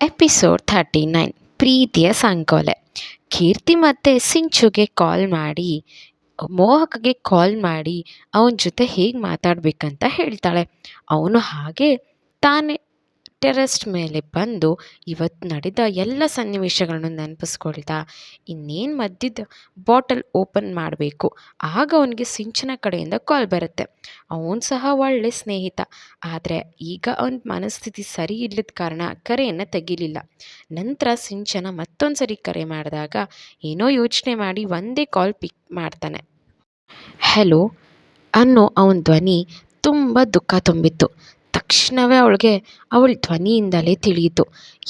Episode 39 ಪ್ರೀತಿಯ ಸಂಕೋಲೆ. ಕೀರ್ತಿ ಮತ್ತು ಸಿಂಚುಗೆ ಕಾಲ್ ಮಾಡಿ ಮೋಹಕ್ಗೆ ಕಾಲ್ ಮಾಡಿ ಅವನ ಜೊತೆ ಹೇಗೆ ಮಾತಾಡಬೇಕಂತ ಹೇಳ್ತಾಳೆ. ಅವನು ಹಾಗೆ ತಾನೇ ಟೆರೆಸ್ಟ್ ಮೇಲೆ ಬಂದು ಇವತ್ತು ನಡೆದ ಎಲ್ಲ ಸನ್ನಿವೇಶಗಳನ್ನು ನೆನಪಿಸ್ಕೊಳ್ತಾ ಇನ್ನೇನು ಮದ್ದಿದ್ದ ಬಾಟಲ್ ಓಪನ್ ಮಾಡಬೇಕು. ಆಗ ಅವನಿಗೆ ಸಿಂಚನ ಕಡೆಯಿಂದ ಕಾಲ್ ಬರುತ್ತೆ. ಅವನು ಸಹ ಒಳ್ಳೆ ಸ್ನೇಹಿತ, ಆದರೆ ಈಗ ಅವನ ಮನಸ್ಥಿತಿ ಸರಿ ಇಲ್ಲದ ಕಾರಣ ಕರೆಯನ್ನು ತೆಗಿಲಿಲ್ಲ. ನಂತರ ಸಿಂಚನ ಮತ್ತೊಂದು ಸರಿ ಕರೆ ಮಾಡಿದಾಗ ಏನೋ ಯೋಚನೆ ಮಾಡಿ ಒಂದೇ ಕಾಲ್ ಪಿಕ್ ಮಾಡ್ತಾನೆ. ಹೆಲೋ ಅನ್ನೋ ಅವನ ಧ್ವನಿ ತುಂಬ ದುಃಖ ತುಂಬಿತ್ತು. ತಕ್ಷಣವೇ ಅವಳಿಗೆ ಅವಳ ಧ್ವನಿಯಿಂದಲೇ ತಿಳಿಯಿತು,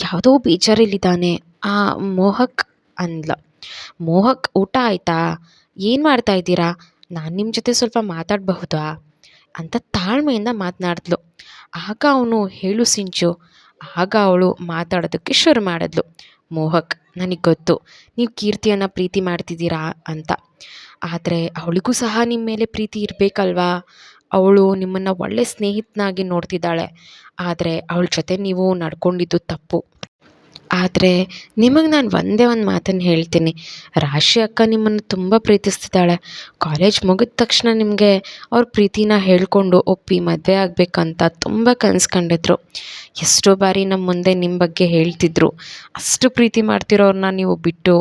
ಯಾವುದೋ ಬೇಜಾರಲ್ಲಿದ್ದಾನೆ ಆ ಮೋಹಕ್ ಅಂದ್ಲ. ಮೋಹಕ್, ಊಟ ಆಯಿತಾ? ಏನು ಮಾಡ್ತಾ ಇದ್ದೀರಾ? ನಾನು ನಿಮ್ಮ ಜೊತೆ ಸ್ವಲ್ಪ ಮಾತಾಡಬಹುದಾ ಅಂತ ತಾಳ್ಮೆಯಿಂದ ಮಾತನಾಡಿದ್ಲು. ಆಗ ಅವನು, ಹೇಳು ಸಿಂಚು. ಆಗ ಅವಳು ಮಾತಾಡೋದಕ್ಕೆ ಶುರು ಮಾಡಿದ್ಲು. ಮೋಹಕ್, ನನಗೆ ಗೊತ್ತು ನೀವು ಕೀರ್ತಿಯನ್ನು ಪ್ರೀತಿ ಮಾಡ್ತಿದ್ದೀರಾ ಅಂತ, ಆದರೆ ಅವಳಿಗೂ ಸಹ ನಿಮ್ಮ ಮೇಲೆ ಪ್ರೀತಿ ಇರಬೇಕಲ್ವಾ? ಅವಳು ನಿಮ್ಮನ್ನು ಒಳ್ಳೆ ಸ್ನೇಹಿತನಾಗಿ ನೋಡ್ತಿದ್ದಾಳೆ, ಆದರೆ ಅವಳ ಜೊತೆ ನೀವು ನಡ್ಕೊಂಡಿದ್ದು ತಪ್ಪು. ಆದರೆ ನಿಮಗೆ ನಾನು ಒಂದೇ ಒಂದು ಮಾತನ್ನು ಹೇಳ್ತೀನಿ, ರಾಶಿ ಅಕ್ಕ ನಿಮ್ಮನ್ನು ತುಂಬ ಪ್ರೀತಿಸ್ತಿದ್ದಾಳೆ. ಕಾಲೇಜ್ ಮುಗಿದ ತಕ್ಷಣ ನಿಮಗೆ ಅವ್ರ ಪ್ರೀತಿನ ಹೇಳ್ಕೊಂಡು ಒಪ್ಪಿ ಮದುವೆ ಆಗಬೇಕಂತ ತುಂಬ ಕನಸ್ಕೊಂಡಿದ್ರು. ಎಷ್ಟೋ ಬಾರಿ ನಮ್ಮ ಮುಂದೆ ನಿಮ್ಮ ಬಗ್ಗೆ ಹೇಳ್ತಿದ್ರು. ಅಷ್ಟು ಪ್ರೀತಿ ಮಾಡ್ತಿರೋರನ್ನ ನೀವು ಬಿಟ್ಟು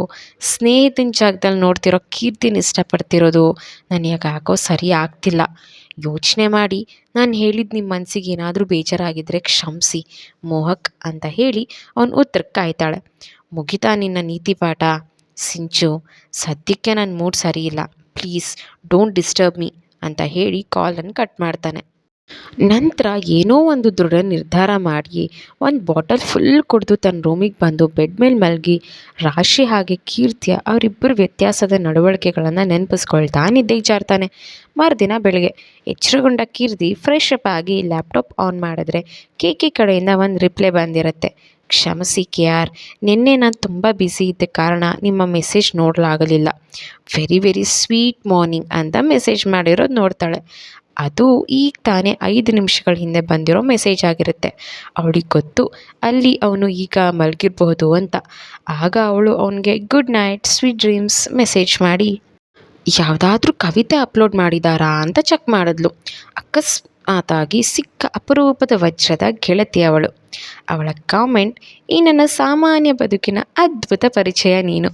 ಸ್ನೇಹಿತನ ಜಾಗದಲ್ಲಿ ನೋಡ್ತಿರೋ ಕೀರ್ತಿನ ಇಷ್ಟಪಡ್ತಿರೋದು ನನಗೆ ಯಾಕೋ ಸರಿ ಆಗ್ತಿಲ್ಲ. ಯೋಚನೆ ಮಾಡಿ ನಾನು ಹೇಳಿದ್ದು ನಿಮ್ಮ ಮನಸ್ಸಿಗೆ ಏನಾದರೂ ಬೇಜಾರಾಗಿದ್ದರೆ ಕ್ಷಮಿಸಿ ಮೋಹಕ್ ಅಂತ ಹೇಳಿ ಅವನ ಉತ್ತರಕ್ಕೆ ಕಾಯ್ತಾಳೆ. ಮುಗಿತಾ ನಿನ್ನ ನೀತಿ ಪಾಠ? ಸಿಂಚು, ಸದ್ಯಕ್ಕೆ ನನ್ನ ಮೂಡ್ ಸರಿ ಇಲ್ಲ, ಪ್ಲೀಸ್ ಡೋಂಟ್ ಡಿಸ್ಟರ್ಬ್ ಮೀ ಅಂತ ಹೇಳಿ ಕಾಲನ್ನು ಕಟ್ ಮಾಡ್ತಾನೆ. ನಂತರ ಏನೋ ಒಂದು ದೃಢ ನಿರ್ಧಾರ ಮಾಡಿ ಒಂದು ಬಾಟಲ್ ಫುಲ್ ಕುಡಿದು ತನ್ನ ರೂಮಿಗೆ ಬಂದು ಬೆಡ್ ಮೇಲೆ ಮಲಗಿ ರಾಶಿ ಹಾಗೆ ಕೀರ್ತಿಯ ಅವರಿಬ್ಬರು ವ್ಯತ್ಯಾಸದ ನಡವಳಿಕೆಗಳನ್ನು ನೆನಪಿಸ್ಕೊಳ್ತಾ ನಿದ್ದೆ ಜಾರ್ತಾನೆ. ಮರುದಿನ ಬೆಳಗ್ಗೆ ಎಚ್ಚರಗೊಂಡ ಕೀರ್ತಿ ಫ್ರೆಶ್ ಅಪ್ ಆಗಿ ಲ್ಯಾಪ್ಟಾಪ್ ಆನ್ ಮಾಡಿದ್ರೆ ಕೇಕೆ ಕಡೆಯಿಂದ ಒಂದು ರಿಪ್ಲೈ ಬಂದಿರುತ್ತೆ. ಕ್ಷಮಿಸಿ KR, ನಿನ್ನೆ ನಾನು ತುಂಬ ಬ್ಯುಸಿ ಇದ್ದ ಕಾರಣ ನಿಮ್ಮ ಮೆಸೇಜ್ ನೋಡಲಾಗಲಿಲ್ಲ. ವೆರಿ ವೆರಿ ಸ್ವೀಟ್ ಮಾರ್ನಿಂಗ್ ಅಂತ ಮೆಸೇಜ್ ಮಾಡಿರೋದು ನೋಡ್ತಾಳೆ. ಅದು ಈಗ ತಾನೇ 5 ನಿಮಿಷಗಳ ಹಿಂದೆ ಬಂದಿರೋ ಮೆಸೇಜ್ ಆಗಿರುತ್ತೆ. ಅವಳಿಗೆ ಗೊತ್ತು ಅಲ್ಲಿ ಅವನು ಈಗ ಮಲಗಿರಬಹುದು ಅಂತ. ಆಗ ಅವಳು ಅವನಿಗೆ good night sweet dreams message ಮಾಡಿ ಯಾವುದಾದ್ರೂ ಕವಿತೆ ಅಪ್ಲೋಡ್ ಮಾಡಿದಾರಾ ಅಂತ ಚೆಕ್ ಮಾಡಿದ್ಲು. ಅಕಸ್ಮಾತಾಗಿ ಸಿಕ್ಕ ಅಪರೂಪದ ವಜ್ರದ ಗೆಳತಿ ಅವಳು. ಅವಳ ಕಾಮೆಂಟ್, ಈ ನನ್ನ ಸಾಮಾನ್ಯ ಬದುಕಿನ ಅದ್ಭುತ ಪರಿಚಯ ನೀನು.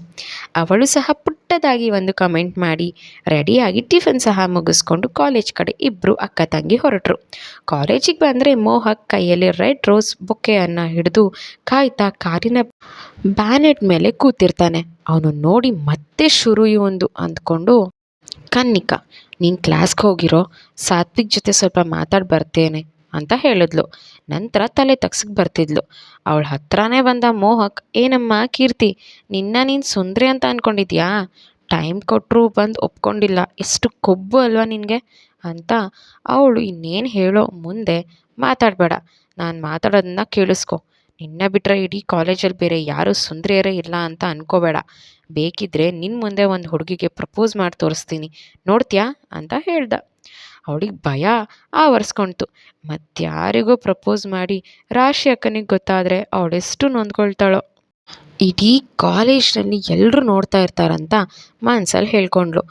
ಅವಳು ಸಹ ಪುಟ್ಟದಾಗಿ ಒಂದು ಕಮೆಂಟ್ ಮಾಡಿ ರೆಡಿಯಾಗಿ ಟಿಫನ್ ಸಹ ಮುಗಿಸ್ಕೊಂಡು ಕಾಲೇಜ್ ಕಡೆ ಇಬ್ಬರು ಅಕ್ಕ ತಂಗಿ ಹೊರಟರು. ಕಾಲೇಜಿಗೆ ಬಂದರೆ ಮೋಹಕ್ ಕೈಯಲ್ಲಿ ರೆಡ್ ರೋಸ್ ಬೊಕ್ಕೆಯನ್ನು ಹಿಡಿದು ಕಾಯ್ತಾ ಕಾರಿನ ಬ್ಯಾನೆಟ್ ಮೇಲೆ ಕೂತಿರ್ತಾನೆ. ಅವನು ನೋಡಿ ಮತ್ತೆ ಶುರು ಇವಂದು ಅಂದ್ಕೊಂಡು, ಕನ್ನಿಕಾ, ನೀನು ಕ್ಲಾಸ್ಗೆ ಹೋಗಿರೋ, ಸಾತ್ವಿಕ್ ಜೊತೆ ಸ್ವಲ್ಪ ಮಾತಾಡಿ ಬರ್ತೇನೆ ಅಂತ ಹೇಳಿದ್ಲು. ನಂತರ ತಲೆ ತಗ್ಸಕ್ಕೆ ಬರ್ತಿದ್ಲು. ಅವಳ ಹತ್ರನೇ ಬಂದ ಮೋಹಕ್, ಏನಮ್ಮ ಕೀರ್ತಿ, ನೀನು ಸುಂದ್ರಿ ಅಂತ ಅಂದ್ಕೊಂಡಿದ್ಯಾ? ಟೈಮ್ ಕೊಟ್ಟರು ಬಂದು ಒಪ್ಕೊಂಡಿಲ್ಲ, ಎಷ್ಟು ಕೊಬ್ಬು ಅಲ್ವಾ ನಿನಗೆ ಅಂತ. ಅವಳು ಇನ್ನೇನು ಹೇಳೋ ಮುಂದೆ, ಮಾತಾಡಬೇಡ, ನಾನು ಮಾತಾಡೋದನ್ನ ಕೇಳಿಸ್ಕೊ. ನಿನ್ನ ಬಿಟ್ಟರೆ ಇಡೀ ಕಾಲೇಜಲ್ಲಿ ಬೇರೆ ಯಾರೂ ಸುಂದರಿಯರೇ ಇಲ್ಲ ಅಂತ ಅಂದ್ಕೋಬೇಡ. ಬೇಕಿದ್ದರೆ ನಿನ್ನ ಮುಂದೆ ಒಂದು ಹುಡುಗಿಗೆ ಪ್ರಪೋಸ್ ಮಾಡಿ ತೋರಿಸ್ತೀನಿ, ನೋಡ್ತೀಯಾ ಅಂತ ಹೇಳ್ದ. ಅವಳಿಗೆ ಭಯ ಆವರಿಸ್ಕೊಳ್ತು. ಮತ್ತಾರಿಗೂ ಪ್ರಪೋಸ್ ಮಾಡಿ ರಾಶಿ ಅಕ್ಕನಿಗೆ ಗೊತ್ತಾದರೆ ಅವಳೆಷ್ಟು ನೊಂದ್ಕೊಳ್ತಾಳೋ. ಇಡೀ ಕಾಲೇಜ್ನಲ್ಲಿ ಎಲ್ಲರೂ ನೋಡ್ತಾ ಇರ್ತಾರಂತ ಮನ್ಸಲ್ಲಿ ಹೇಳ್ಕೊಂಡ್ಳು.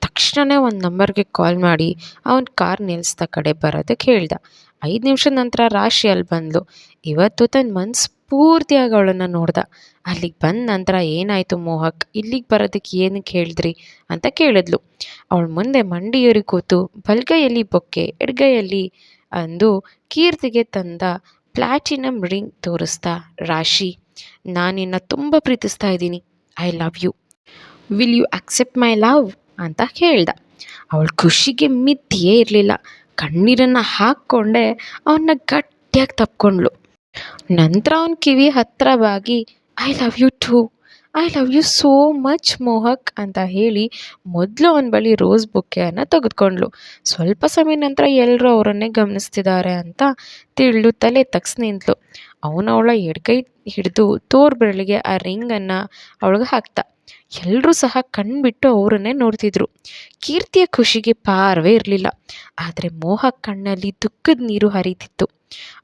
ತಕ್ಷಣವೇ ಒಂದು ನಂಬರ್ಗೆ ಕಾಲ್ ಮಾಡಿ ಅವನ ಕಾರ್ ನಿಲ್ಲಿಸ್ದ ಕಡೆ ಬರೋದಕ್ಕೆ ಹೇಳ್ದ. 5 ನಿಮಿಷದ ನಂತರ ರಾಶಿ ಅಲ್ಲಿ ಬಂದಳು. ಇವತ್ತು ತನ್ನ ಮನಸ್ಸು ಪೂರ್ತಿಯಾಗಿ ಅವಳನ್ನು ನೋಡ್ದ. ಅಲ್ಲಿಗೆ ಬಂದ ನಂತರ, ಏನಾಯಿತು ಮೋಹಕ್, ಇಲ್ಲಿಗೆ ಬರೋದಕ್ಕೆ ಏನಕ್ಕೆ ಹೇಳಿದ್ರಿ ಅಂತ ಕೇಳಿದ್ಲು. ಅವಳ ಮುಂದೆ ಮಂಡಿಯೂರಿ ಕೂತು ಬಲಗೈಯಲ್ಲಿ ಬೊಕ್ಕೆ ಎಡಗೈಯಲ್ಲಿ ಅಂದು ಕೀರ್ತಿಗೆ ತಂದ ಪ್ಲಾಟಿನಮ್ ರಿಂಗ್ ತೋರಿಸ್ತಾ, ರಾಶಿ, ನಾನಿನ್ನ ತುಂಬ ಪ್ರೀತಿಸ್ತಾ ಇದ್ದೀನಿ, I love you, will you accept my love ಅಂತ ಹೇಳ್ದ. ಅವಳ ಖುಷಿಗೆ ಮಿತಿಯೇ ಇರಲಿಲ್ಲ. ಕಣ್ಣೀರನ್ನು ಹಾಕ್ಕೊಂಡೆ ಅವನ್ನ ಗಟ್ಟಿಯಾಗಿ ತಪ್ಕೊಂಡ್ಳು. ನಂತರ ಅವನ ಕಿವಿ ಹತ್ತಿರವಾಗಿ, I love you too, I love you so much Mohak ಅಂತ ಹೇಳಿ ಮೊದಲು ಅವನ ಬಳಿ ರೋಸ್ ಬೊಕ್ಕೆಯನ್ನು ತೆಗೆದುಕೊಂಡ್ಳು. ಸ್ವಲ್ಪ ಸಮಯ ನಂತರ ಎಲ್ಲರೂ ಅವರನ್ನೇ ಗಮನಿಸ್ತಿದ್ದಾರೆ ಅಂತ ತಿಳಿದು ತಲೆ ತಗ್ಸಿ ನಿಂತಳು. ಅವನು ಅವಳ ಎಡಗೈ ಹಿಡಿದು ತೋರ್ ಬೆರಳಿಗೆ ಆ ರಿಂಗನ್ನು ಅವಳಿಗೆ ಹಾಕ್ತ. ಎಲ್ಲರೂ ಸಹ ಕಣ್ಬಿಟ್ಟು ಅವರನ್ನೇ ನೋಡ್ತಿದ್ರು. ಕೀರ್ತಿಯ ಖುಷಿಗೆ ಪಾರವೇ ಇರಲಿಲ್ಲ. ಆದರೆ ಮೋಹಕ್ ಕಣ್ಣಲ್ಲಿ ದುಃಖದ ನೀರು ಹರಿತಿತ್ತು.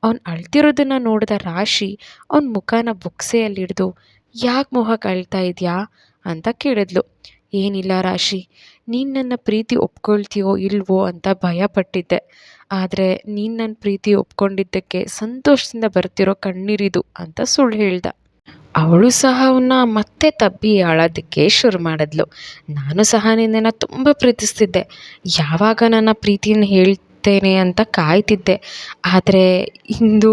ಅವ್ನು ಅಳ್ತಿರೋದನ್ನು ನೋಡಿದ ರಾಶಿ ಅವನ ಮುಖನ ಬೊಕ್ಸೆಯಲ್ಲಿಡ್ದು, ಯಾಕೆ ಮೋಹಕ್ ಅಳ್ತಾ ಇದೆಯಾ ಅಂತ ಕೇಳಿದ್ಲು. ಏನಿಲ್ಲ ರಾಶಿ, ನೀನು ನನ್ನ ಪ್ರೀತಿ ಒಪ್ಕೊಳ್ತೀಯೋ ಇಲ್ವೋ ಅಂತ ಭಯಪಟ್ಟಿದ್ದೆ. ಆದರೆ ನೀನು ನನ್ನ ಪ್ರೀತಿ ಒಪ್ಕೊಂಡಿದ್ದಕ್ಕೆ ಸಂತೋಷದಿಂದ ಬರ್ತಿರೋ ಕಣ್ಣೀರಿದು ಅಂತ ಸುಳ್ಳು ಹೇಳ್ದ. ಅವಳು ಸಹ ಅವನ್ನ ಮತ್ತೆ ತಬ್ಬಿ ಅಳೋದಕ್ಕೆ ಶುರು ಮಾಡಿದ್ಲು. ನಾನು ಸಹ ನಿನ್ನನ್ನು ತುಂಬ ಪ್ರೀತಿಸ್ತಿದ್ದೆ. ಯಾವಾಗ ನನ್ನ ಪ್ರೀತಿಯನ್ನು ಹೇಳ್ತೇನೆ ಅಂತ ಕಾಯ್ತಿದ್ದೆ. ಆದರೆ ಇಂದು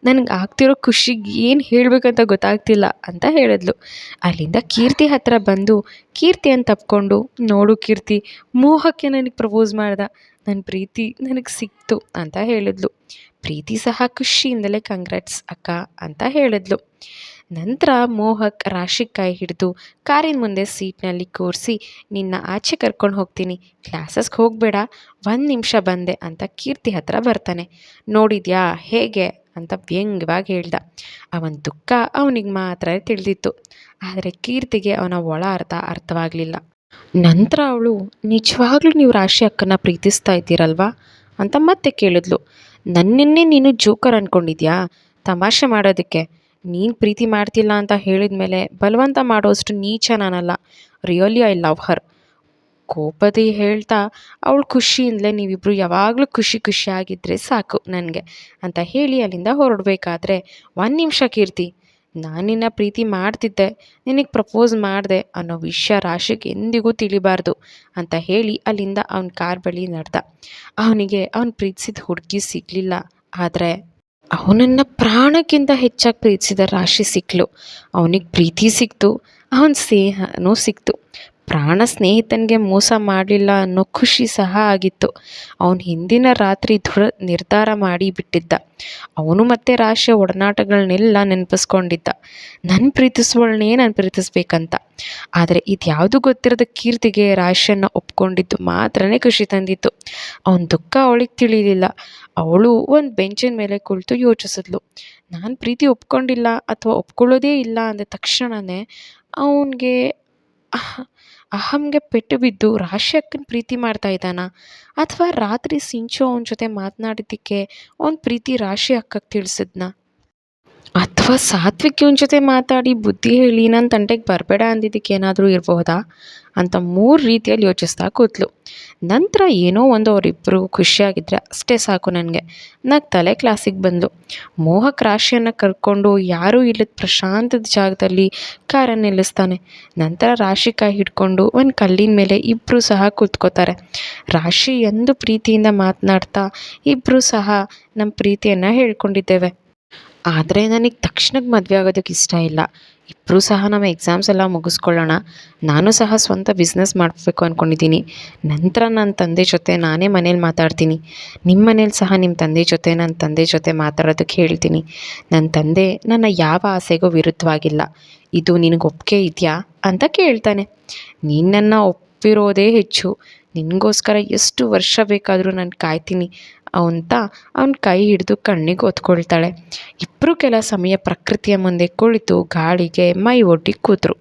ನನಗೆ ಆಗ್ತಿರೋ ಖುಷಿಗೆ ಏನು ಹೇಳಬೇಕಂತ ಗೊತ್ತಾಗ್ತಿಲ್ಲ ಅಂತ ಹೇಳಿದ್ಲು. ಅಲ್ಲಿಂದ ಕೀರ್ತಿ ಹತ್ತಿರ ಬಂದು ಕೀರ್ತಿಯನ್ನು ತಪ್ಕೊಂಡು, ನೋಡು ಕೀರ್ತಿ, ಮೋಹಕ್ಕೆ ನನಗೆ ಪ್ರಪೋಸ್ ಮಾಡ್ದ. ನನ್ನ ಪ್ರೀತಿ ನನಗೆ ಸಿಕ್ತು ಅಂತ ಹೇಳಿದ್ಲು. ಪ್ರೀತಿ ಸಹ ಖುಷಿಯಿಂದಲೇ ಕಂಗ್ರಾಟ್ಸ್ ಅಕ್ಕ ಅಂತ ಹೇಳಿದ್ಲು. ನಂತರ ಮೋಹಕ್ ರಾಶಿ ಕೈ ಹಿಡಿದು ಕಾರಿನ ಮುಂದೆ ಸೀಟ್ನಲ್ಲಿ ಕೂರಿಸಿ, ನಿನ್ನ ಆಚೆ ಕರ್ಕೊಂಡು ಹೋಗ್ತೀನಿ, ಕ್ಲಾಸಸ್ಗೆ ಹೋಗಬೇಡ, 1 ನಿಮಿಷ ಬಂದೆ ಅಂತ ಕೀರ್ತಿ ಹತ್ರ ಬರ್ತಾನೆ. ನೋಡಿದ್ಯಾ ಹೇಗೆ ಅಂತ ವ್ಯಂಗ್ಯವಾಗಿ ಹೇಳ್ದ. ಅವನ ದುಃಖ ಅವನಿಗೆ ಮಾತ್ರ ತಿಳಿದಿತ್ತು. ಆದರೆ ಕೀರ್ತಿಗೆ ಅವನ ಒಳ ಅರ್ಥವಾಗಲಿಲ್ಲ. ನಂತರ ಅವಳು, ನಿಜವಾಗ್ಲೂ ನೀವು ರಾಶಿ ಅಕ್ಕನ ಪ್ರೀತಿಸ್ತಾ ಇದ್ದೀರಲ್ವಾ ಅಂತ ಮತ್ತೆ ಕೇಳಿದ್ಲು. ನನ್ನನ್ನೇ ನೀನು ಜೋಕರ್ ಅಂದ್ಕೊಂಡಿದ್ಯಾ, ತಮಾಷೆ ಮಾಡೋದಕ್ಕೆ? ನೀನು ಪ್ರೀತಿ ಮಾಡ್ತಿಲ್ಲ ಅಂತ ಹೇಳಿದ ಮೇಲೆ ಬಲವಂತ ಮಾಡೋಷ್ಟು ನೀಚ ನಾನಲ್ಲ. Really I love her. ಕೋಪದಿ ಹೇಳ್ತಾ ಅವಳು ಖುಷಿಯಿಂದಲೇ, ನೀವಿಬ್ಬರು ಯಾವಾಗಲೂ ಖುಷಿಯಾಗಿದ್ದರೆ ಸಾಕು ನನಗೆ ಅಂತ ಹೇಳಿ ಅಲ್ಲಿಂದ ಹೊರಡಬೇಕಾದ್ರೆ, 1 ನಿಮಿಷ ಕೀರ್ತಿ, ನಾನು ನಿನ್ನ ಪ್ರೀತಿ ಮಾಡ್ತಿದ್ದೆ, ನಿನಗೆ ಪ್ರಪೋಸ್ ಮಾಡಿದೆ ಅನ್ನೋ ವಿಷಯ ರಾಶಿಗೆ ಎಂದಿಗೂ ತಿಳಿಬಾರ್ದು ಅಂತ ಹೇಳಿ ಅಲ್ಲಿಂದ ಅವನ ಕಾರ್ ಬಳಿ ನಡೆದ. ಅವನಿಗೆ ಅವನು ಪ್ರೀತಿಸಿದ ಹುಡುಗಿ ಸಿಗಲಿಲ್ಲ, ಆದರೆ ಅವನನ್ನು ಪ್ರಾಣಕ್ಕಿಂತ ಹೆಚ್ಚಾಗಿ ಪ್ರೀತಿಸಿದ ರಾಶಿ ಸಿಕ್ಕಳು. ಅವನಿಗೆ ಪ್ರೀತಿ ಸಿಕ್ತು, ಅವನ ಸ್ನೇಹನೂ ಸಿಕ್ತು. ಪ್ರಾಣ ಸ್ನೇಹಿತನಿಗೆ ಮೋಸ ಮಾಡಲಿಲ್ಲ ಅನ್ನೋ ಖುಷಿ ಸಹ ಆಗಿತ್ತು. ಅವನು ಹಿಂದಿನ ರಾತ್ರಿ ನಿರ್ಧಾರ ಮಾಡಿ ಬಿಟ್ಟಿದ್ದ. ಅವನು ಮತ್ತೆ ರಾಶಿಯ ಒಡನಾಟಗಳನ್ನೆಲ್ಲ ನೆನಪಿಸ್ಕೊಂಡಿದ್ದ. ನನ್ನ ಪ್ರೀತಿಸುವಳನ್ನೇ ನಾನು ಪ್ರೀತಿಸ್ಬೇಕಂತ. ಆದರೆ ಇದ್ಯಾವುದು ಗೊತ್ತಿರದ ಕೀರ್ತಿಗೆ ರಾಶಿಯನ್ನು ಒಪ್ಕೊಂಡಿದ್ದು ಮಾತ್ರನೇ ಖುಷಿ ತಂದಿತ್ತು. ಅವನ ದುಃಖ ಅವಳಿಗೆ ತಿಳಿಲಿಲ್ಲ. ಅವಳು ಒಂದು ಬೆಂಚಿನ ಮೇಲೆ ಕುಳಿತು ಯೋಚಿಸಿದ್ಲು. ನಾನು ಪ್ರೀತಿ ಒಪ್ಕೊಂಡಿಲ್ಲ ಅಥವಾ ಒಪ್ಕೊಳ್ಳೋದೇ ಇಲ್ಲ ಅಂದ ತಕ್ಷಣವೇ ಅವನಿಗೆ ಅಹಂಗೆ ಪೆಟ್ಟು ಬಿದ್ದು ರಾಶಿ ಅಕ್ಕನ ಪ್ರೀತಿ ಮಾಡ್ತಾ ಇದ್ದಾನ, ಅಥವಾ ರಾತ್ರಿ ಸಿಂಚು ಅವನ ಜೊತೆ ಮಾತನಾಡಿದ್ದಕ್ಕೆ ಅವನ ಪ್ರೀತಿ ರಾಶಿ ಅಕ್ಕಗೆ ತಿಳಿಸಿದ್ನ, ಅಥವಾ ಸಾತ್ವಿಕ್ ಇವನ ಜೊತೆ ಮಾತಾಡಿ ಬುದ್ಧಿ ಹೇಳಿ ನನ್ನ ತಂಟೆಗೆ ಬರಬೇಡ ಅಂದಿದ್ದಕ್ಕೆ ಏನಾದರೂ ಇರಬಹುದಾ ಅಂತ 3 ರೀತಿಯಲ್ಲಿ ಯೋಚಿಸ್ತಾ ಕೂತ್ಲು. ನಂತರ ಏನೋ ಒಂದು ಅವರಿಬ್ಬರು ಖುಷಿಯಾಗಿದ್ದರೆ ಅಷ್ಟೇ ಸಾಕು ನನಗೆ ತಲೆ ಕ್ಲಾಸಿಗೆ ಬಂದು ಮೋಹಕ್ ರಾಶಿಯನ್ನು ಕರ್ಕೊಂಡು ಯಾರೂ ಇಲ್ಲದ ಪ್ರಶಾಂತದ ಜಾಗದಲ್ಲಿ ಕಾರನ್ನು ನಿಲ್ಲಿಸ್ತಾನೆ. ನಂತರ ರಾಶಿ ಕೈ ಹಿಡ್ಕೊಂಡು ಒಂದು ಕಲ್ಲಿನ ಮೇಲೆ ಇಬ್ಬರು ಸಹ ಕೂತ್ಕೋತಾರೆ. ರಾಶಿ ಎಂದು ಪ್ರೀತಿಯಿಂದ ಮಾತನಾಡ್ತಾ, ಇಬ್ಬರು ಸಹ ನಮ್ಮ ಪ್ರೀತಿಯನ್ನು ಹೇಳ್ಕೊಂಡಿದ್ದೇವೆ, ಆದರೆ ನನಗೆ ತಕ್ಷಣಕ್ಕೆ ಮದುವೆ ಆಗೋದಕ್ಕೆ ಇಷ್ಟ ಇಲ್ಲ. ಇಬ್ಬರೂ ಸಹ ನಮ್ಮ ಎಕ್ಸಾಮ್ಸ್ ಎಲ್ಲ ಮುಗಿಸ್ಕೊಳ್ಳೋಣ. ನಾನು ಸಹ ಸ್ವಂತ ಬಿಸ್ನೆಸ್ ಮಾಡಬೇಕು ಅಂದ್ಕೊಂಡಿದ್ದೀನಿ. ನಂತರ ನನ್ನ ತಂದೆ ಜೊತೆ ನಾನೇ ಮನೇಲಿ ಮಾತಾಡ್ತೀನಿ. ನಿಮ್ಮ ಮನೇಲಿ ಸಹ ನಿಮ್ಮ ನನ್ನ ತಂದೆ ಜೊತೆ ಮಾತಾಡೋದಕ್ಕೆ ಹೇಳ್ತೀನಿ. ನನ್ನ ತಂದೆ ನನ್ನ ಯಾವ ಆಸೆಗೂ ವಿರುದ್ಧವಾಗಿಲ್ಲ. ಇದು ನಿನಗೆ ಒಪ್ಪಿಗೆ ಇದೆಯಾ ಅಂತ ಕೇಳ್ತಾನೆ. ನೀನು ನನ್ನ ಒಪ್ಪಿರೋದೇ ಹೆಚ್ಚು. ನಿನಗೋಸ್ಕರ ಎಷ್ಟು ವರ್ಷ ಬೇಕಾದರೂ ನಾನು ಕಾಯ್ತೀನಿ ಅಂತ ಅವನ ಕೈ ಹಿಡಿದು ಕಣ್ಣಿಗೆ ಒತ್ಕೊಳ್ತಾಳೆ. ಇಬ್ಬರು ಕೆಲ ಸಮಯ ಪ್ರಕೃತಿಯ ಮುಂದೆ ಕುಳಿತು ಗಾಳಿಗೆ ಮೈ ಒಡ್ಡಿ ಕೂತರು.